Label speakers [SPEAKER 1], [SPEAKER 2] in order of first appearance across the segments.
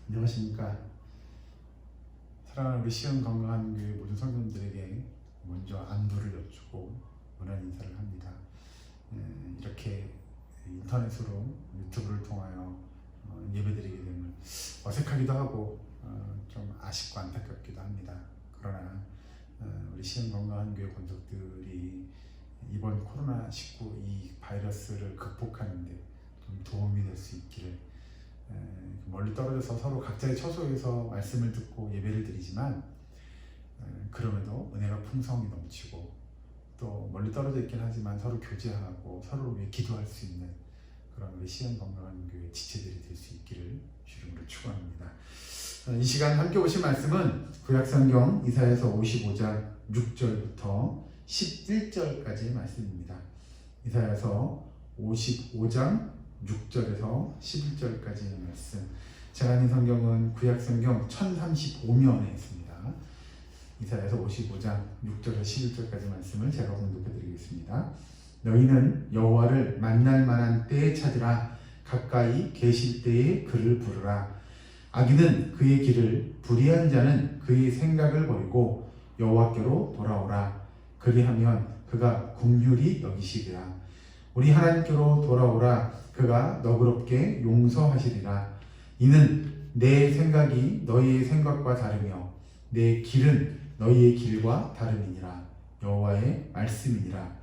[SPEAKER 1] 안녕하십니까. 사랑하는 우리 시흥 건강한 교회 모든 성도님들에게 먼저 안부를 여쭈고 문안 인사를 합니다. 이렇게 인터넷으로 유튜브를 통하여 예배드리게 되면 어색하기도 하고 좀 아쉽고 안타깝기도 합니다. 그러나 우리 시흥 건강한 교회 권속들이 이번 코로나19 이 바이러스를 극복하는 데 좀 도움이 될 수 있기를, 멀리 떨어져서 서로 각자의 처소에서 말씀을 듣고 예배를 드리지만 그럼에도 은혜가 풍성히 넘치고 또 멀리 떨어져 있긴 하지만 서로 교제하고 서로를 위해 기도할 수 있는 그런 우리 시흥 건강한 교회 지체들이 될 수 있기를 주님으로 축원합니다. 이 시간 함께 보실 말씀은 구약성경 이사야서 55장 6절부터 11절까지의 말씀입니다. 이사야서 55장 6절에서 11절까지의 말씀. 제가 있는 성경은 구약성경 1035면에 있습니다. 이사야서 55장 6절에서 11절까지 말씀을 제가 공독해 드리겠습니다. 너희는 여호와를 만날 만한 때에 찾으라. 가까이 계실 때에 그를 부르라. 악인은 그의 길을, 불의한 자는 그의 생각을 버리고 여호와께로 돌아오라. 그리하면 그가 긍휼히 여기시리라. 우리 하나님께로 돌아오라. 그가 너그럽게 용서하시리라. 이는 내 생각이 너희의 생각과 다르며 내 길은 너희의 길과 다름이니라. 여호와의 말씀이니라.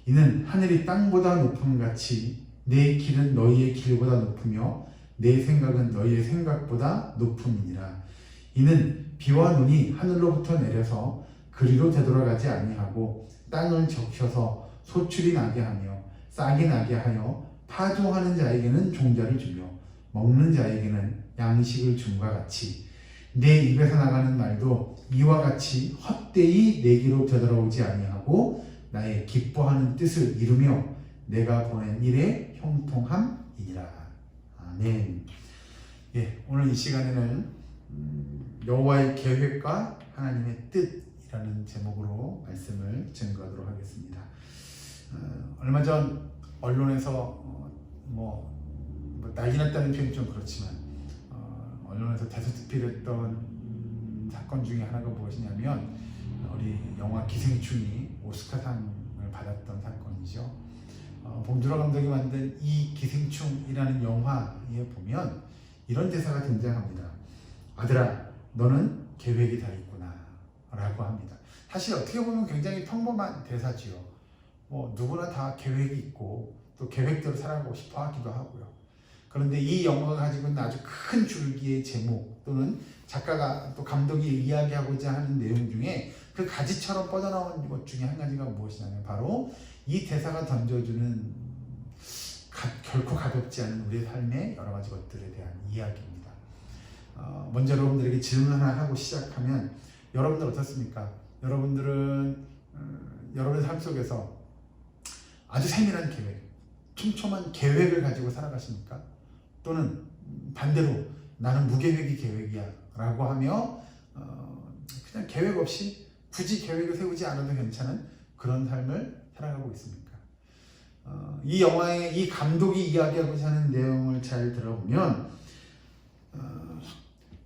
[SPEAKER 1] 이는 하늘이 땅보다 높음같이 내 길은 너희의 길보다 높으며 내 생각은 너희의 생각보다 높음이니라. 이는 비와 눈이 하늘로부터 내려서 그리로 되돌아가지 아니하고 땅을 적셔서 소출이 나게 하며 싹이 나게 하여 파종하는 자에게는 종자를 주며 먹는 자에게는 양식을 줌과 같이 내 입에서 나가는 말도 이와 같이 헛되이 내게로 되돌아오지 아니하고 나의 기뻐하는 뜻을 이루며 내가 보낸 일에 형통함이니라. 아멘. 오늘 이 시간에는 여호와의 계획과 하나님의 뜻이라는 제목으로 말씀을 증거하도록 하겠습니다. 얼마 전 언론에서 난리 났다는 표현이 좀 그렇지만 언론에서 대서특필했던 사건 중에 하나가 무엇이냐면 우리 영화 기생충이 오스카상을 받았던 사건이죠. 봉준호 감독이 만든 이 기생충이라는 영화에 보면 이런 대사가 등장합니다. 아들아, 너는 계획이 다 있구나 라고 합니다. 사실 어떻게 보면 굉장히 평범한 대사지요. 누구나 다 계획이 있고 또 계획대로 살아가고 싶어 하기도 하고요. 그런데 이 영화가 가지고 있는 아주 큰 줄기의 제목 또는 작가가 또 감독이 이야기하고자 하는 내용 중에 그 가지처럼 뻗어나오는 것 중에 한 가지가 무엇이냐면 바로 이 대사가 던져주는 결코 가볍지 않은 우리의 삶의 여러 가지 것들에 대한 이야기입니다. 먼저 여러분들에게 질문 하나 하고 시작하면 여러분들 어떻습니까? 여러분들은 여러분의 삶 속에서 아주 세밀한 계획, 촘촘한 계획을 가지고 살아가십니까? 또는 반대로 나는 무계획이 계획이야 라고 하며 그냥 계획 없이 굳이 계획을 세우지 않아도 괜찮은 그런 삶을 살아가고 있습니까? 이 영화의 이 감독이 이야기하고자 하는 내용을 잘 들어보면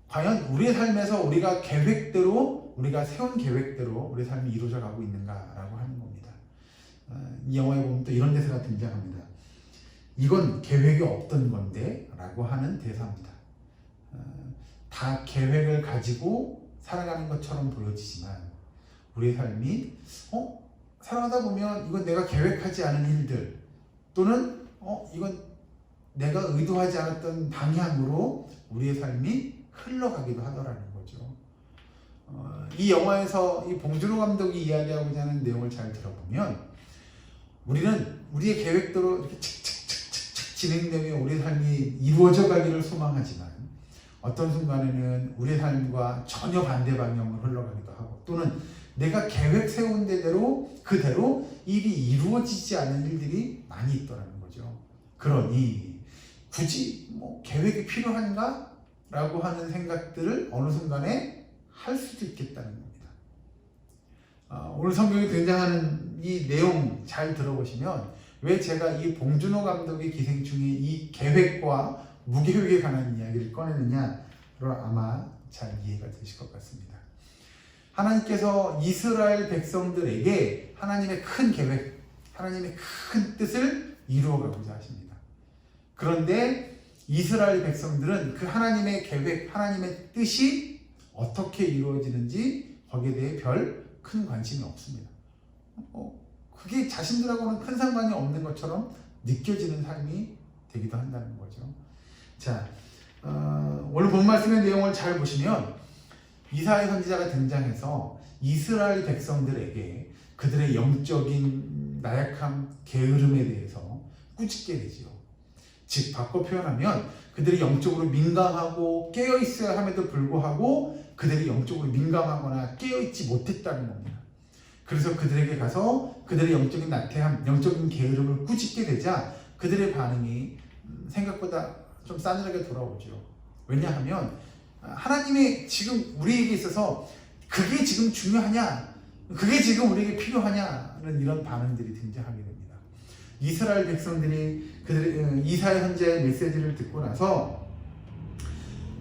[SPEAKER 1] 과연 우리의 삶에서 우리가 계획대로 우리가 세운 계획대로 우리 삶이 이루어져 가고 있는가라고 하는 겁니다. 이 영화에 보면 또 이런 대사가 등장합니다. 이건 계획이 없던 건데 라고 하는 대사입니다. 다 계획을 가지고 살아가는 것처럼 보여지지만 우리의 삶이 살아가다 보면 이건 내가 계획하지 않은 일들 또는 이건 내가 의도하지 않았던 방향으로 우리의 삶이 흘러가기도 하더라는 거죠. 이 영화에서 이 봉준호 감독이 이야기하고자 하는 내용을 잘 들어보면 우리는 우리의 계획대로 이렇게 착착착착 진행되며 우리의 삶이 이루어져 가기를 소망하지만 어떤 순간에는 우리의 삶과 전혀 반대 방향으로 흘러가기도 하고 또는 내가 계획 세운 대로 그대로 일이 이루어지지 않은 일들이 많이 있더라는 거죠. 그러니 굳이 계획이 필요한가? 라고 하는 생각들을 어느 순간에 할 수도 있겠다는 겁니다. 오늘 성경에 등장하는 이 내용 잘 들어보시면 왜 제가 이 봉준호 감독의 기생충의 이 계획과 무계획에 관한 이야기를 꺼내느냐 아마 잘 이해가 되실 것 같습니다. 하나님께서 이스라엘 백성들에게 하나님의 큰 계획, 하나님의 큰 뜻을 이루어가고자 하십니다. 그런데 이스라엘 백성들은 그 하나님의 계획, 하나님의 뜻이 어떻게 이루어지는지 거기에 대해 별 큰 관심이 없습니다. 그게 자신들하고는 큰 상관이 없는 것처럼 느껴지는 삶이 되기도 한다는 거죠. 자, 오늘 본 말씀의 내용을 잘 보시면 이사야 선지자가 등장해서 이스라엘 백성들에게 그들의 영적인 나약함, 게으름에 대해서 꾸짖게 되지요. 즉 바꿔 표현하면 그들이 영적으로 민감하고 깨어있어야 함에도 불구하고 그들이 영적으로 민감하거나 깨어있지 못했다는 겁니다. 그래서 그들에게 가서 그들의 영적인 나태함, 영적인 게으름을 꾸짖게 되자 그들의 반응이 생각보다 좀 싸늘하게 돌아오죠. 왜냐하면 하나님의 지금 우리에게 있어서 그게 지금 중요하냐, 그게 지금 우리에게 필요하냐는 이런 반응들이 등장하게 됩니다. 이스라엘 백성들이 이사야 선지자의 메시지를 듣고 나서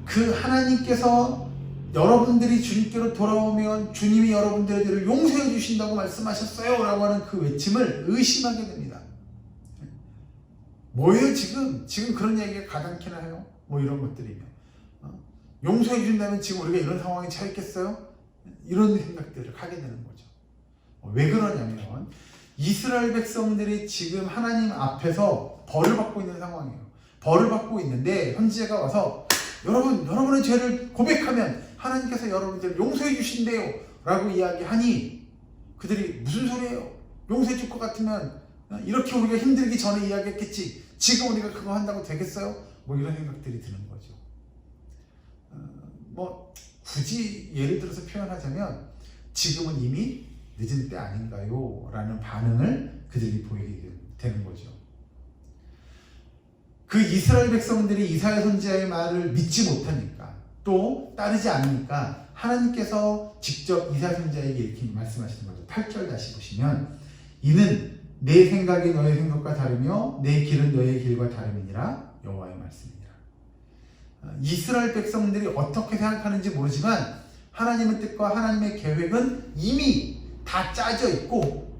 [SPEAKER 1] 그 하나님께서 여러분들이 주님께로 돌아오면 주님이 여러분들의 용서해 주신다고 말씀하셨어요 라고 하는 그 외침을 의심하게 됩니다. 뭐예요 지금 그런 얘기가 가당키나 해요? 뭐 이런 것들이며 용서해 주신다면 지금 우리가 이런 상황에 처했겠어요? 이런 생각들을 하게 되는 거죠. 왜 그러냐면 이스라엘 백성들이 지금 하나님 앞에서 벌을 받고 있는 상황이에요. 벌을 받고 있는데 선지자가 와서 여러분의 죄를 고백하면 하나님께서 여러분들을 용서해 주신대요 라고 이야기하니 그들이 무슨 소리예요? 용서해 줄 것 같으면 이렇게 우리가 힘들기 전에 이야기했겠지 지금 우리가 그거 한다고 되겠어요? 뭐 이런 생각들이 드는 거죠. 뭐 굳이 예를 들어서 표현하자면 지금은 이미 늦은 때 아닌가요? 라는 반응을 그들이 보이게 되는 거죠. 그 이스라엘 백성들이 이사야 선지자의 말을 믿지 못하니까 또 따르지 않으니까 하나님께서 직접 이사야 선지자에게 이렇게 말씀하시는 거죠. 8절 다시 보시면 이는 내 생각이 너의 생각과 다르며 내 길은 너의 길과 다름이니라 여호와의 말씀이니라. 이스라엘 백성들이 어떻게 생각하는지 모르지만 하나님의 뜻과 하나님의 계획은 이미 다 짜져 있고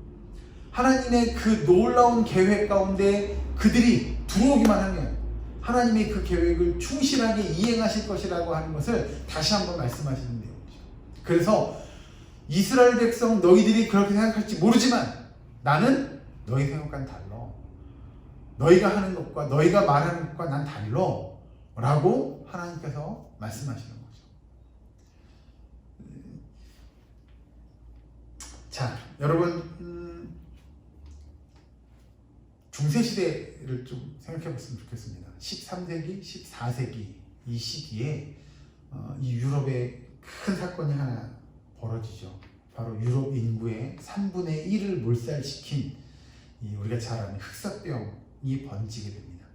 [SPEAKER 1] 하나님의 그 놀라운 계획 가운데 그들이 들어오기만 하면 하나님의 그 계획을 충실하게 이행하실 것이라고 하는 것을 다시 한번 말씀하시는 내용이죠. 그래서 이스라엘 백성 너희들이 그렇게 생각할지 모르지만 나는 너희 생각과는 달라. 너희가 하는 것과 너희가 말하는 것과 난 달라 라고 하나님께서 말씀하시는 거죠. 자, 여러분 중세시대를 좀 생각해 봤으면 좋겠습니다. 13세기, 14세기 이 시기에 이 유럽에 큰 사건이 하나 벌어지죠. 바로 유럽 인구의 3분의 1을 몰살시킨 우리가 잘 아는 흑사병이 번지게 됩니다.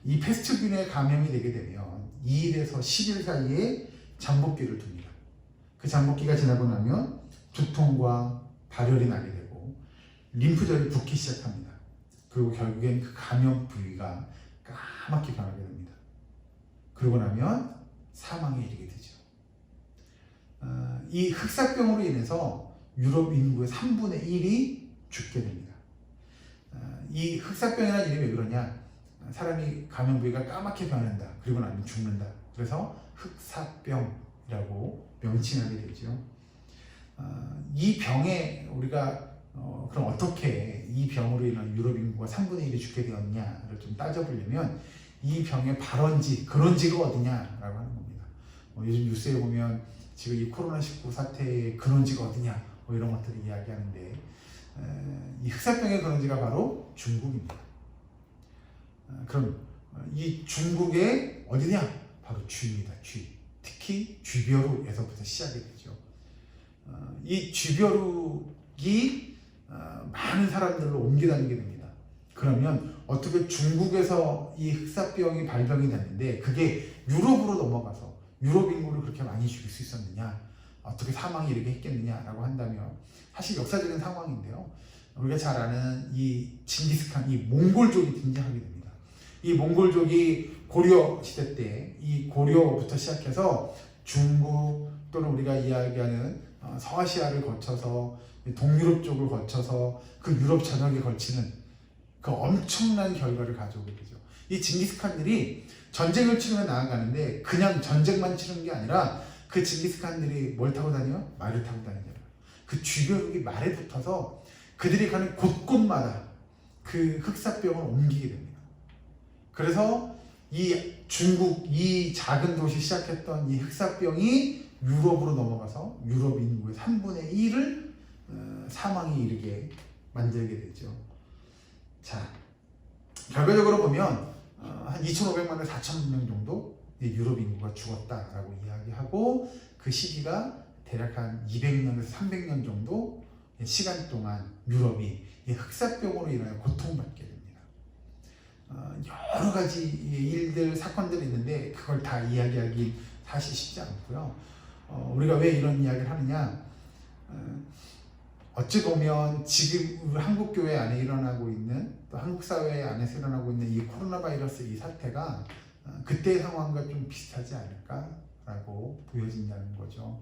[SPEAKER 1] 이 패스트균에 감염이 되게 되면 2일에서 10일 사이에 잠복기를 둡니다. 그 잠복기가 지나고 나면 두통과 발열이 나게 되고 림프절이 붓기 시작합니다. 그리고 결국엔 그 감염 부위가 까맣게 변하게 됩니다. 그러고 나면 사망에 이르게 되죠. 이 흑사병으로 인해서 유럽 인구의 3분의 1이 죽게 됩니다. 이 흑사병이라는 이름이 왜 그러냐? 사람이 감염 부위가 까맣게 변한다. 그리고 나면 죽는다. 그래서 흑사병이라고 명칭하게 되죠. 이 병에 우리가 그럼 어떻게 이 병으로 인한 유럽 인구가 3분의 1이 죽게 되었냐를 좀 따져보려면 이 병의 발원지, 근원지가 어디냐라고 하는 겁니다. 요즘 뉴스에 보면 지금 이 코로나19 사태의 근원지가 어디냐 이런 것들을 이야기하는데 이 흑사병의 근원지가 바로 중국입니다. 그럼 이 중국의 어디냐? 바로 쥐입니다. 쥐. 특히 쥐벼룩에서부터 시작이 되죠. 이 쥐벼룩이 많은 사람들로 옮겨 다니게 됩니다. 그러면 어떻게 중국에서 이 흑사병이 발병이 됐는데 그게 유럽으로 넘어가서 유럽 인구를 그렇게 많이 죽일 수 있었느냐? 어떻게 사망이 이렇게 했겠느냐라고 한다면 사실 역사적인 상황인데요. 우리가 잘 아는 이 징기스칸, 이 몽골족이 등장하게 됩니다. 이 몽골족이 고려 시대 때 이 고려부터 시작해서 중국 또는 우리가 이야기하는 서아시아를 거쳐서 동유럽 쪽을 거쳐서 그 유럽 전역에 걸치는 그 엄청난 결과를 가져오게 되죠. 이 징기스칸들이 전쟁을 치르며 나아가는데 그냥 전쟁만 치르는 게 아니라 그 징기스칸들이 뭘 타고 다녀요? 말을 타고 다니잖아요. 그 주변국이 말에 붙어서 그들이 가는 곳곳마다 그 흑사병을 옮기게 됩니다. 그래서 이 중국, 이 작은 도시 시작했던 이 흑사병이 유럽으로 넘어가서 유럽 인구의 3분의 1을 사망에 이르게 만들게 되죠. 자, 결과적으로 보면 한 2,500만에서 4,000명 정도 유럽 인구가 죽었다라고 이야기하고 그 시기가 대략 한 200년에서 300년 정도 시간 동안 유럽이 이 흑사병으로 인하여 고통받게 됩니다. 여러 가지 일들, 사건들이 있는데 그걸 다 이야기하기 사실 쉽지 않고요. 우리가 왜 이런 이야기를 하느냐? 어찌 보면 지금 한국 교회 안에 일어나고 있는 또 한국 사회 안에서 일어나고 있는 이 코로나 바이러스 이 사태가 그때의 상황과 좀 비슷하지 않을까라고 보여진다는 거죠.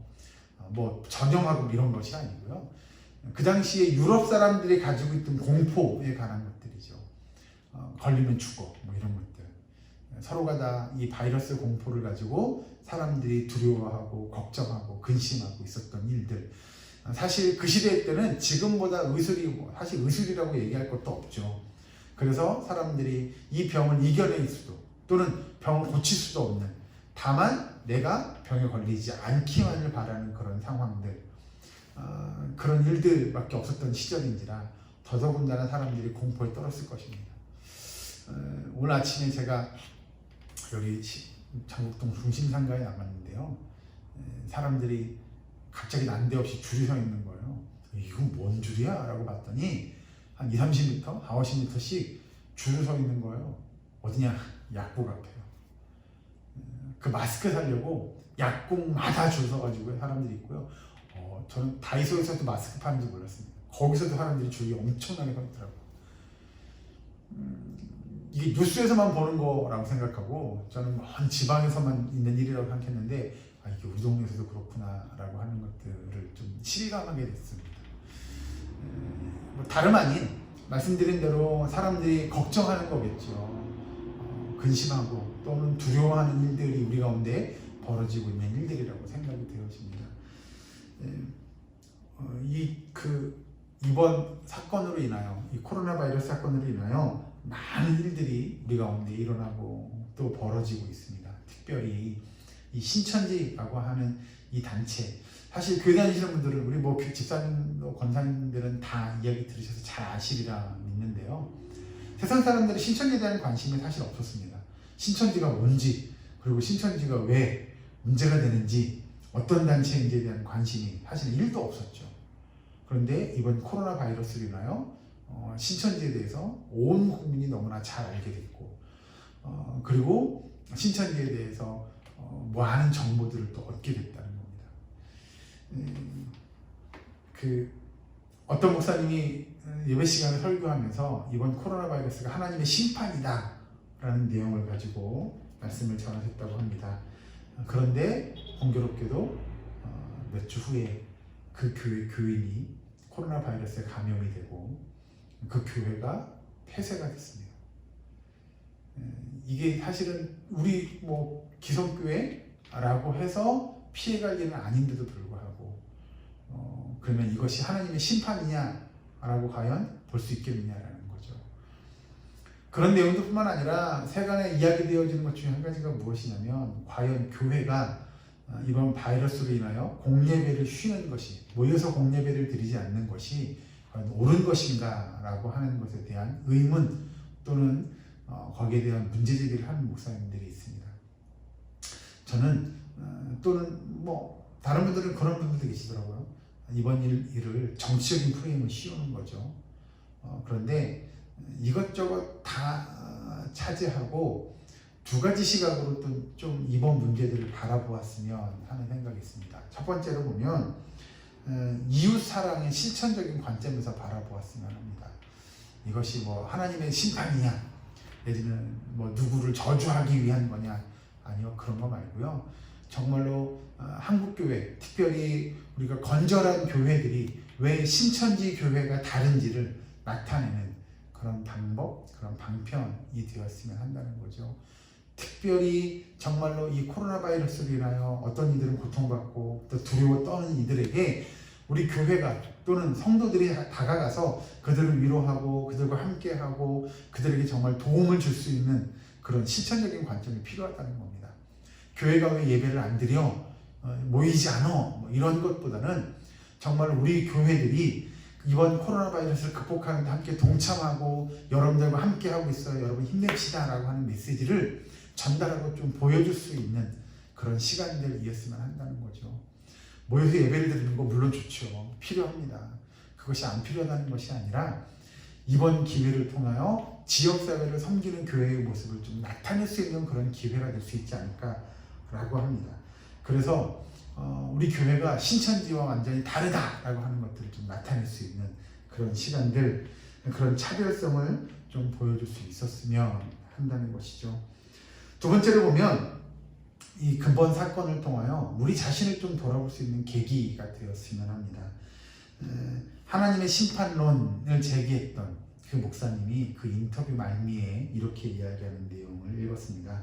[SPEAKER 1] 뭐 전염하고 이런 것이 아니고요. 그 당시에 유럽 사람들이 가지고 있던 공포에 관한 것들이죠. 걸리면 죽어 뭐 이런 것들. 서로가 다 이 바이러스 공포를 가지고 사람들이 두려워하고 걱정하고 근심하고 있었던 일들. 사실 그 시대 때는 지금보다 사실 의술이라고 얘기할 것도 없죠. 그래서 사람들이 이 병을 이겨낼 수도 또는 병을 고칠 수도 없는, 다만 내가 병에 걸리지 않기만을 바라는 그런 상황들, 그런 일들밖에 없었던 시절인지라 더더군다나 사람들이 공포에 떨었을 것입니다. 오늘 아침에 제가 여기 장국동 중심상가에 나갔는데요. 사람들이 갑자기 난데없이 줄이 서 있는 거예요. 이건 뭔 줄이야? 라고 봤더니 한 20, 30m, 40, 50m씩 줄을 서 있는 거예요. 어디냐? 약국 앞에요. 그 마스크 사려고 약국마다 줄 서가지고 사람들이 있고요. 저는 다이소에서도 마스크 파는지 몰랐습니다. 거기서도 사람들이 줄이 엄청나게 서 있더라고요. 이게 뉴스에서만 보는 거라고 생각하고 저는 먼 지방에서만 있는 일이라고 생각했는데 이게 우리 동네에서도 그렇구나 라고 하는 것들을 좀 실감하게 됐습니다. 뭐 다름 아닌 말씀드린 대로 사람들이 걱정하는 거겠죠. 근심하고 또는 두려워하는 일들이 우리 가운데 벌어지고 있는 일들이라고 생각이 되어집니다. 이번 사건으로 인하여, 이 코로나 바이러스 사건으로 인하여 많은 일들이 우리 가운데 일어나고 또 벌어지고 있습니다. 특별히 이 신천지라고 하는 이 단체, 사실 교회 다니시는 분들은 우리 뭐 집사님, 권사님들은 다 이야기 들으셔서 잘 아시리라 믿는데요. 세상 사람들이 신천지에 대한 관심이 사실 없었습니다. 신천지가 뭔지, 그리고 신천지가 왜 문제가 되는지, 어떤 단체인지에 대한 관심이 사실 1도 없었죠. 그런데 이번 코로나 바이러스로 인하여 신천지에 대해서 온 국민이 너무나 잘 알게 됐고, 그리고 신천지에 대해서 많은 정보들을 또 얻게 됐다는 겁니다. 어떤 목사님이 예배 시간에 설교하면서 이번 코로나 바이러스가 하나님의 심판이다 라는 내용을 가지고 말씀을 전하셨다고 합니다. 그런데 공교롭게도 몇 주 후에 그 교인이 코로나 바이러스에 감염이 되고 그 교회가 폐쇄가 됐습니다. 이게 사실은 우리 뭐 기성교회라고 해서 피해갈 일은 아닌데도 불구하고 그러면 이것이 하나님의 심판이냐라고 과연 볼 수 있겠느냐라는 거죠. 그런 내용도 뿐만 아니라 세간에 이야기되어지는 것 중에 한 가지가 무엇이냐면 과연 교회가 이번 바이러스로 인하여 공예배를 쉬는 것이, 모여서 공예배를 드리지 않는 것이 과연 옳은 것인가 라고 하는 것에 대한 의문 또는 거기에 대한 문제제기를 하는 목사님들이 있습니다. 저는 또는 뭐 다른 분들은 그런 분들도 계시더라고요. 이번 일을 정치적인 프레임을 씌우는 거죠. 그런데 이것저것 다 차지하고 두 가지 시각으로 또 좀 이번 문제들을 바라보았으면 하는 생각이 있습니다. 첫 번째로 보면 이웃 사랑의 실천적인 관점에서 바라보았으면 합니다. 이것이 뭐 하나님의 심판이냐, 내지는 뭐 누구를 저주하기 위한 거냐? 아니요, 그런 거 말고요. 정말로 한국교회, 특별히 우리가 건전한 교회들이 왜 신천지 교회가 다른지를 나타내는 그런 방법, 그런 방편이 되었으면 한다는 거죠. 특별히 정말로 이 코로나 바이러스로 인하여 어떤 이들은 고통받고 또 두려워 떠는 이들에게 우리 교회가 또는 성도들이 다가가서 그들을 위로하고 그들과 함께하고 그들에게 정말 도움을 줄 수 있는 그런 실천적인 관점이 필요하다는 겁니다. 교회가 왜 예배를 안 드려? 모이지 않아? 뭐 이런 것보다는 정말 우리 교회들이 이번 코로나 바이러스를 극복하는 데 함께 동참하고 여러분들과 함께 하고 있어요. 여러분 힘냅시다 라고 하는 메시지를 전달하고 좀 보여줄 수 있는 그런 시간들이었으면 한다는 거죠. 모여서 예배를 드리는 거 물론 좋죠. 필요합니다. 그것이 안 필요하다는 것이 아니라 이번 기회를 통하여 지역사회를 섬기는 교회의 모습을 좀 나타낼 수 있는 그런 기회가 될 수 있지 않을까라고 합니다. 그래서 우리 교회가 신천지와 완전히 다르다라고 하는 것들을 좀 나타낼 수 있는 그런 시간들, 그런 차별성을 좀 보여줄 수 있었으면 한다는 것이죠. 두 번째로 보면 이 근본 사건을 통하여 우리 자신을 좀 돌아볼 수 있는 계기가 되었으면 합니다. 하나님의 심판론을 제기했던 그 목사님이 그 인터뷰 말미에 이렇게 이야기하는 내용을 읽었습니다.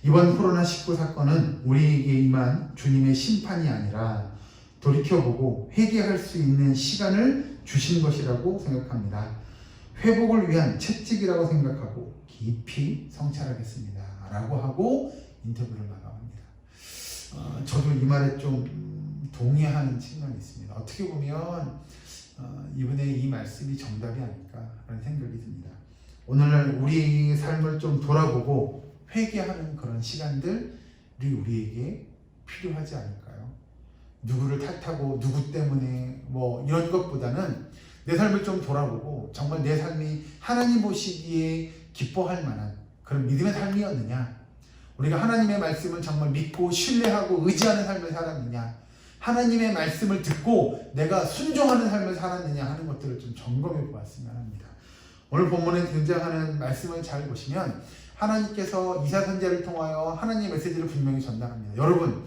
[SPEAKER 1] 이번 코로나19 사건은 우리에게 임한 주님의 심판이 아니라 돌이켜보고 회개할 수 있는 시간을 주신 것이라고 생각합니다. 회복을 위한 채찍이라고 생각하고 깊이 성찰하겠습니다. 라고 하고 인터뷰를 마감합니다. 저도 이 말에 좀 동의하는 측면이 있습니다. 어떻게 보면 이분의 이 말씀이 정답이 아닐까라는 생각이 듭니다. 오늘날 우리의 삶을 좀 돌아보고 회개하는 그런 시간들이 우리에게 필요하지 않을까요? 누구를 탓하고 누구 때문에 뭐 이런 것보다는 내 삶을 좀 돌아보고 정말 내 삶이 하나님 보시기에 기뻐할 만한 그런 믿음의 삶이었느냐, 우리가 하나님의 말씀을 정말 믿고 신뢰하고 의지하는 삶을 살았느냐, 하나님의 말씀을 듣고 내가 순종하는 삶을 살았느냐 하는 것들을 좀 점검해 보았으면 합니다. 오늘 본문에 등장하는 말씀을 잘 보시면 하나님께서 이사 선지자를 통하여 하나님의 메시지를 분명히 전달합니다. 여러분,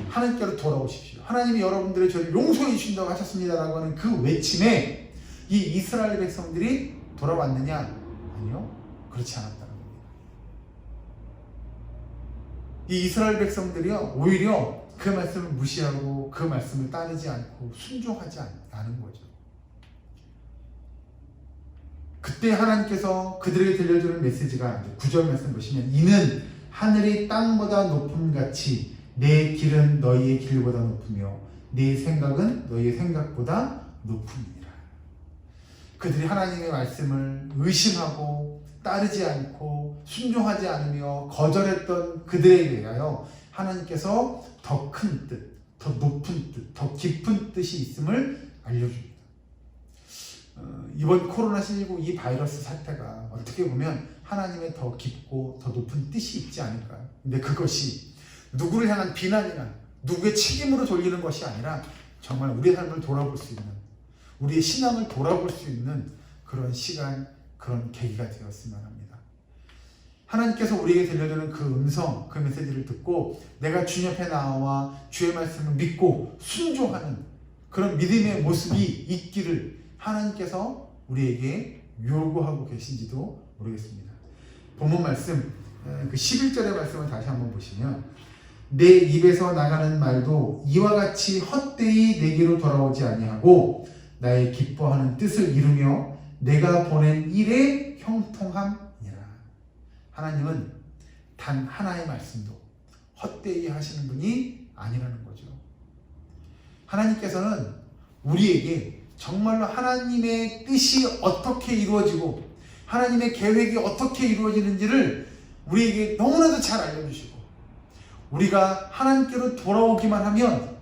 [SPEAKER 1] 하나님께로 돌아오십시오. 하나님이 여러분들의 죄를 용서해 주신다고 하셨습니다 라고 하는 그 외침에 이 이스라엘 백성들이 돌아왔느냐? 아니요, 그렇지 않았다는 겁니다. 이 이스라엘 백성들이요, 오히려 그 말씀을 무시하고 그 말씀을 따르지 않고 순종하지 않은 거죠. 그때 하나님께서 그들에게 들려주는 메시지가 9절 말씀 보시면 이는 하늘이 땅보다 높음같이 내 길은 너희의 길보다 높으며 내 생각은 너희의 생각보다 높음이니라. 그들이 하나님의 말씀을 의심하고 따르지 않고 순종하지 않으며 거절했던 그들에 대하여 하나님께서 더 큰 뜻, 더 높은 뜻, 더 깊은 뜻이 있음을 알려줍니다. 이번 코로나19 이 바이러스 사태가 어떻게 보면 하나님의 더 깊고 더 높은 뜻이 있지 않을까요? 근데 그것이 누구를 향한 비난이나 누구의 책임으로 돌리는 것이 아니라 정말 우리의 삶을 돌아볼 수 있는, 우리의 신앙을 돌아볼 수 있는 그런 시간, 그런 계기가 되었으면 합니다. 하나님께서 우리에게 들려주는 그 음성, 그 메시지를 듣고 내가 주님 앞에 나와 주의 말씀을 믿고 순종하는 그런 믿음의 모습이 있기를 하나님께서 우리에게 요구하고 계신지도 모르겠습니다. 본문 말씀, 그 11절의 말씀을 다시 한번 보시면 내 입에서 나가는 말도 이와 같이 헛되이 내게로 돌아오지 아니하고 나의 기뻐하는 뜻을 이루며 내가 보낸 일에 형통함이라. 하나님은 단 하나의 말씀도 헛되이 하시는 분이 아니라는 거죠. 하나님께서는 우리에게 정말로 하나님의 뜻이 어떻게 이루어지고 하나님의 계획이 어떻게 이루어지는지를 우리에게 너무나도 잘 알려주시고 우리가 하나님께로 돌아오기만 하면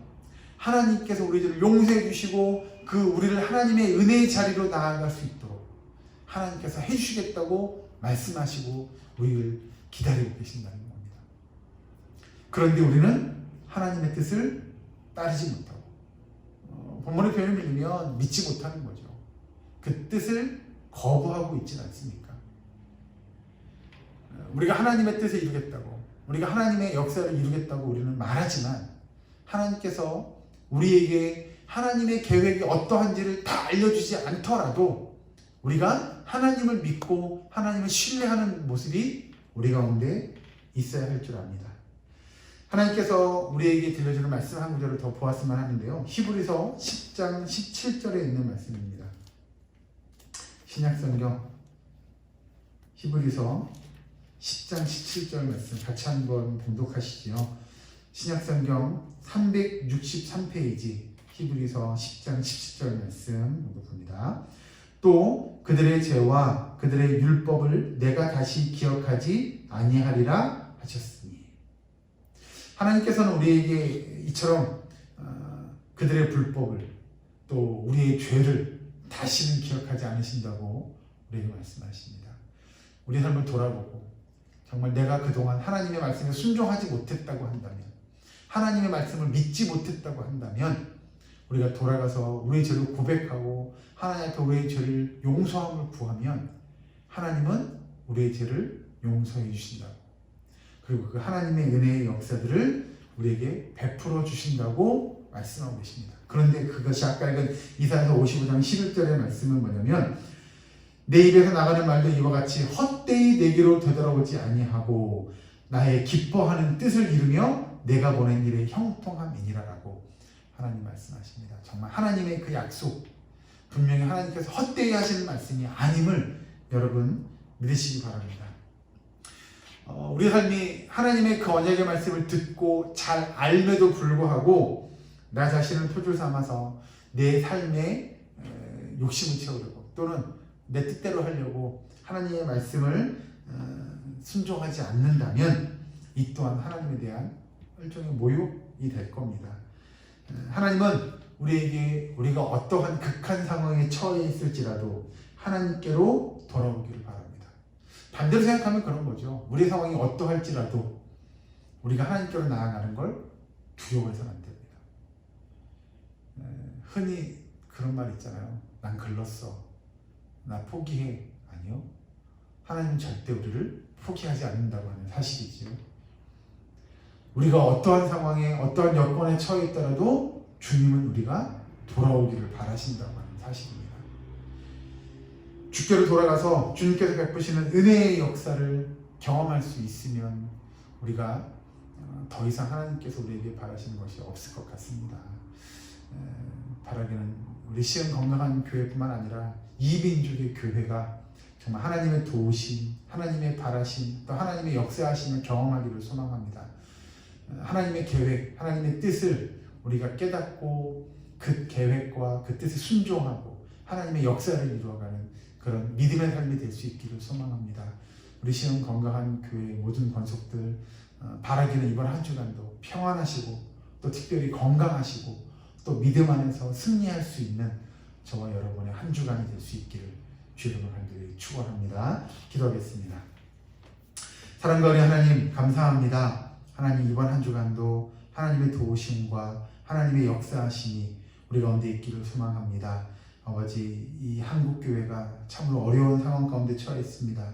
[SPEAKER 1] 하나님께서 우리들을 용서해 주시고 그 우리를 하나님의 은혜의 자리로 나아갈 수 있도록 하나님께서 해주시겠다고 말씀하시고 우리를 기다리고 계신다는 겁니다. 그런데 우리는 하나님의 뜻을 따르지 못하고 본문의 표현을 빌리면 믿지 못하는 거죠. 그 뜻을 거부하고 있지 않습니까? 우리가 하나님의 뜻을 이루겠다고, 우리가 하나님의 역사를 이루겠다고 우리는 말하지만 하나님께서 우리에게 하나님의 계획이 어떠한지를 다 알려주지 않더라도 우리가 하나님을 믿고 하나님을 신뢰하는 모습이 우리 가운데 있어야 할 줄 압니다. 하나님께서 우리에게 들려주는 말씀 한 구절을 더 보았으면 하는데요. 히브리서 10장 17절에 있는 말씀입니다. 신약성경 히브리서 10장 17절 말씀 같이 한번 봉독하시죠. 신약성경 363페이지 히브리서 10장 17절 말씀 봉독합니다. 또 그들의 죄와 그들의 율법을 내가 다시 기억하지 아니하리라 하셨으니, 하나님께서는 우리에게 이처럼 그들의 불법을 또 우리의 죄를 다시는 기억하지 않으신다고 우리에게 말씀하십니다. 우리 삶을 돌아보고 정말 내가 그동안 하나님의 말씀에 순종하지 못했다고 한다면, 하나님의 말씀을 믿지 못했다고 한다면 우리가 돌아가서 우리의 죄를 고백하고 하나님 앞에 우리의 죄를 용서함을 구하면 하나님은 우리의 죄를 용서해 주신다고, 그리고 그 하나님의 은혜의 역사들을 우리에게 베풀어 주신다고 말씀하고 계십니다. 그런데 그것이 아까 읽은 이사야서 55장 11절의 말씀은 뭐냐면, 내 입에서 나가는 말도 이와 같이 헛되이 내게로 되돌아오지 아니하고 나의 기뻐하는 뜻을 이루며 내가 보낸 일의 형통함이니라라고 하나님 말씀하십니다. 정말 하나님의 그 약속, 분명히 하나님께서 헛되이 하시는 말씀이 아님을 여러분 믿으시기 바랍니다. 우리 삶이 하나님의 그 언약의 말씀을 듣고 잘 알매도 불구하고 나 자신을 표줄 삼아서 내 삶에 욕심을 채우려고 또는 내 뜻대로 하려고 하나님의 말씀을 순종하지 않는다면 이 또한 하나님에 대한 일종의 모욕이 될 겁니다. 하나님은 우리에게 우리가 어떠한 극한 상황에 처해 있을지라도 하나님께로 돌아오기를 바랍니다. 반대로 생각하면 그런 거죠. 우리 상황이 어떠할지라도 우리가 하나님께로 나아가는 걸 두려워해서는 안 됩니다. 흔히 그런 말 있잖아요. 난 글렀어. 나 포기해. 아니요. 하나님은 절대 우리를 포기하지 않는다고 하는 사실이지요. 우리가 어떠한 상황에 어떠한 여건에 처해 있더라도 주님은 우리가 돌아오기를 바라신다고 하는 사실입니다. 주께로 돌아가서 주님께서 베푸시는 은혜의 역사를 경험할 수 있으면 우리가 더 이상 하나님께서 우리에게 바라시는 것이 없을 것 같습니다. 바라기는 우리 시흥 건강한 교회뿐만 아니라 이민족의 교회가 정말 하나님의 도우심, 하나님의 바라심, 또 하나님의 역사하심을 경험하기를 소망합니다. 하나님의 계획, 하나님의 뜻을 우리가 깨닫고 그 계획과 그 뜻에 순종하고 하나님의 역사를 이루어가는 그런 믿음의 삶이 될 수 있기를 소망합니다. 우리 시흥 건강한 교회 모든 권속들 바라기는 이번 한 주간도 평안하시고 또 특별히 건강하시고 또 믿음 안에서 승리할 수 있는 저와 여러분의 한 주간이 될 수 있기를 주 이름으로 간절히 축원합니다. 기도하겠습니다. 사랑과 은혜 하나님 감사합니다. 하나님 이번 한 주간도 하나님의 도우심과 하나님의 역사하심이 우리 가운데 있기를 소망합니다. 아버지, 이 한국 교회가 참으로 어려운 상황 가운데 처해 있습니다.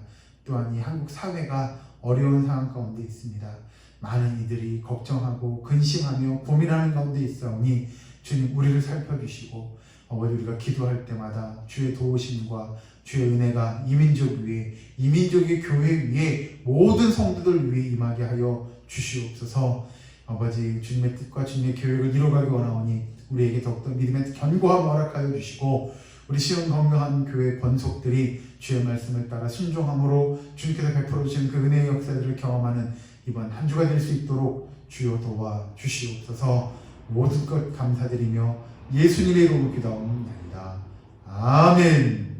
[SPEAKER 1] 또한 이 한국 사회가 어려운 상황 가운데 있습니다. 많은 이들이 걱정하고 근심하며 고민하는 가운데 있사오니 주님 우리를 살펴주시고 아버지, 우리가 기도할 때마다 주의 도우심과 주의 은혜가 이민족 위에, 이민족의 교회 위에, 모든 성도들 위에 임하게 하여 주시옵소서. 아버지, 주님의 뜻과 주님의 계획을 이루어가기 원하오니 우리에게 더욱더 믿음의 견고함 허락하여 주시고 우리 시흥 건강한 교회 권속들이 주의 말씀을 따라 순종함으로 주님께서 베풀어 주시는 그 은혜의 역사들을 경험하는 이번 한 주가 될 수 있도록 주여 도와 주시옵소서. 모든 것 감사드리며 예수님의 이름으로 기도하옵나이다. 아멘.